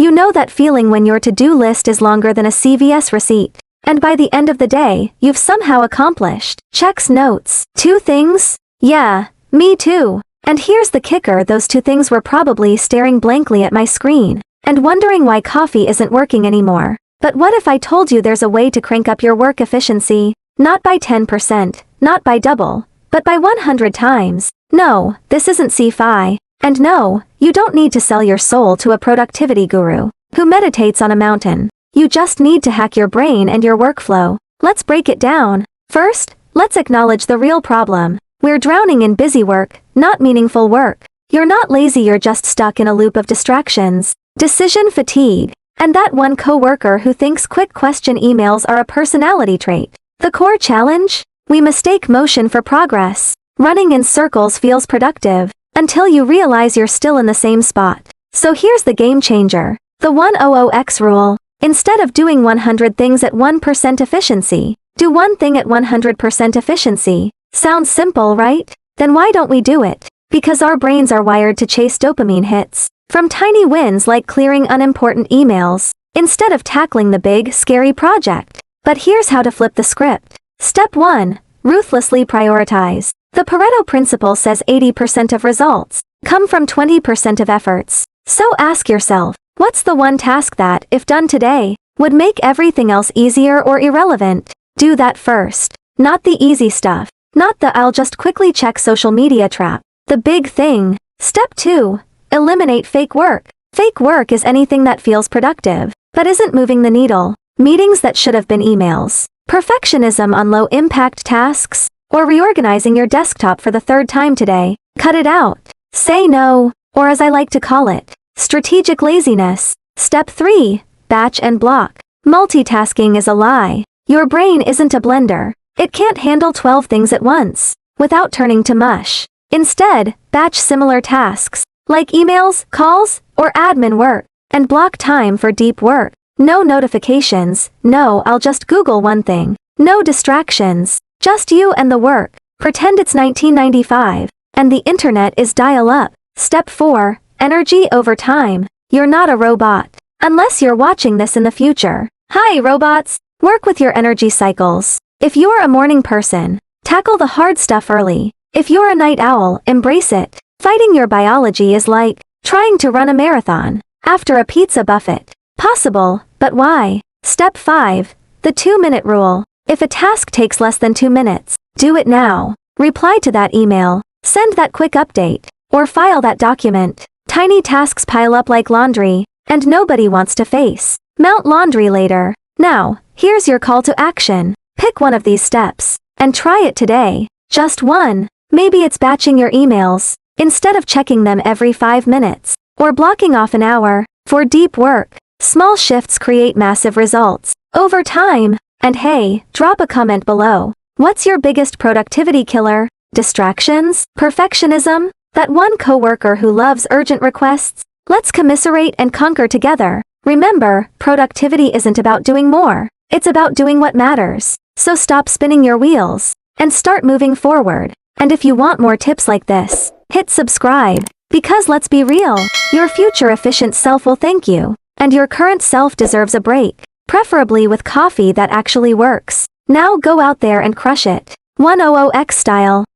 You know that feeling when your to-do list is longer than a CVS receipt. And by the end of the day, you've somehow accomplished checks notes. 2 things? Yeah, me too. And here's the kicker, those 2 things were probably staring blankly at my screen and wondering why coffee isn't working anymore. But what if I told you there's a way to crank up your work efficiency? Not by 10%, not by double, but by 100 times. No, this isn't sci-fi. And no, you don't need to sell your soul to a productivity guru who meditates on a mountain. You just need to hack your brain and your workflow. Let's break it down. First, let's acknowledge the real problem. We're drowning in busy work, not meaningful work. You're not lazy, you're just stuck in a loop of distractions. Decision fatigue. And that one coworker who thinks quick question emails are a personality trait. The core challenge? We mistake motion for progress. Running in circles feels productive until you realize you're still in the same spot. So here's the game changer. The 100x rule. Instead of doing 100 things at 1% efficiency, do one thing at 100% efficiency. Sounds simple, right? Then why don't we do it? Because our brains are wired to chase dopamine hits from tiny wins like clearing unimportant emails, instead of tackling the big, scary project. But here's how to flip the script. Step 1. Ruthlessly prioritize. The Pareto principle says 80% of results come from 20% of efforts. So ask yourself, what's the one task that, if done today, would make everything else easier or irrelevant? Do that first. Not the easy stuff. Not the I'll just quickly check social media trap. The big thing. Step 2. Eliminate fake work. Fake work is anything that feels productive, but isn't moving the needle. Meetings that should have been emails. Perfectionism on low-impact tasks. Or reorganizing your desktop for the 3rd time today. Cut it out. Say no, or as I like to call it, strategic laziness. Step 3. Batch and block. Multitasking is a lie. Your brain isn't a blender. It can't handle 12 things at once without turning to mush. Instead, batch similar tasks, like emails, calls, or admin work, and block time for deep work. No notifications, no I'll just Google one thing. No distractions, just you and the work. Pretend it's 1995, and the internet is dial-up. Step 4. Energy over time. You're not a robot. Unless you're watching this in the future. Hi robots! Work with your energy cycles. If you're a morning person, tackle the hard stuff early. If you're a night owl, embrace it. Fighting your biology is like trying to run a marathon after a pizza buffet. Possible, but why? Step 5. The 2-minute rule. If a task takes less than 2 minutes, do it now. Reply to that email, send that quick update, or file that document. Tiny tasks pile up like laundry, and nobody wants to face mount laundry later. Now, here's your call to action. Pick one of these steps, and try it today. Just one. Maybe it's batching your emails, instead of checking them every 5 minutes, or blocking off an hour for deep work. Small shifts create massive results over time. And hey, drop a comment below. What's your biggest productivity killer? Distractions? Perfectionism? That one coworker who loves urgent requests? Let's commiserate and conquer together. Remember, productivity isn't about doing more. It's about doing what matters. So stop spinning your wheels and start moving forward. And if you want more tips like this, hit subscribe. Because let's be real, your future efficient self will thank you. And your current self deserves a break. Preferably with coffee that actually works. Now go out there and crush it. 100x style.